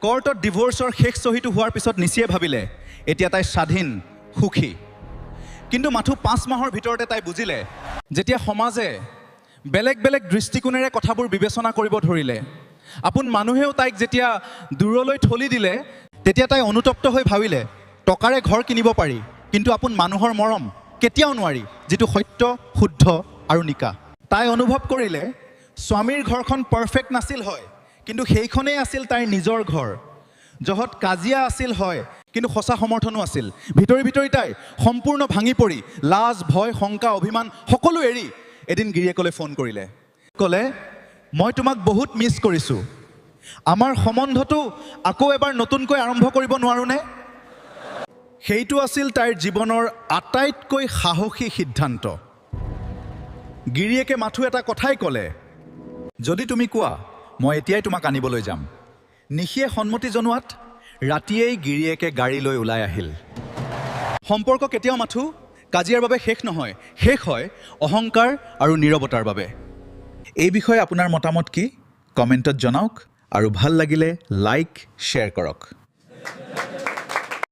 কোৰ্টত ডিভোৰ্সৰ শেষ চহীটো হোৱাৰ পিছত নিচিয়ে ভাবিলে এতিয়া তাই স্বাধীন সুখী কিন্তু মাথো 5 মাহৰ ভিতৰতে তাই বুজিলে যেতিয়া সমাজে বেলেগ বেলেগ দৃষ্টিকোণেৰে কথাবোৰ বিবেচনা কৰিব ধৰিলে আপোন মানুহেও তাইক যেতিয়া দূৰলৈ ঠলি দিলে তেতিয়া তাই অনুতপ্ত হৈ ভাবিলে টকাৰে ঘৰ কিনিব পাৰি কিন্তু আপোন মানুহৰ মৰম কেতিয়াও নোৱাৰি যেটো সত্য শুদ্ধ আৰু নিকা তাই অনুভৱ কৰিলে স্বামীৰ ঘৰখন পাৰফেক্ট নাছিল হয় কিন্তু সেইখনেই আছিল তাইৰ নিজৰ ঘৰ জহত কাজিয়া আছিল হয় কিন্তু সঁচা সমৰ্থনো আছিল ভিতৰি ভিতৰি তাই সম্পূৰ্ণ ভাঙি পৰি লাজ ভয় শংকা অভিমান সকলো এৰি এদিন গিৰিয়েকলৈ ফোন কৰিলে ক'লে মই তোমাক বহুত মিছ কৰিছো আমাৰ সম্বন্ধটো আকৌ এবাৰ নতুনকৈ আৰম্ভ কৰিব নোৱাৰোনে সেইটো আছিল তাইৰ জীৱনৰ আটাইতকৈ সাহসী সিদ্ধান্ত গিৰিয়েকে মাথো এটা কথাই ক'লে যদি তুমি কোৱা মই এতিয়াই তোমাক আনিবলৈ যাম নিশিয়ে সন্মতি জনোৱাত ৰাতিয়েই গিৰিয়েকে গাড়ী লৈ ওলাই আহিল সম্পৰ্ক কেতিয়াও মাথো কাজিয়াৰ বাবে শেষ নহয় শেষ হয় অহংকাৰ আৰু নীৰৱতাৰ বাবে এই বিষয়ে আপোনাৰ মতামত কি কমেণ্টত জনাওক আৰু ভাল লাগিলে লাইক শ্বেয়াৰ কৰক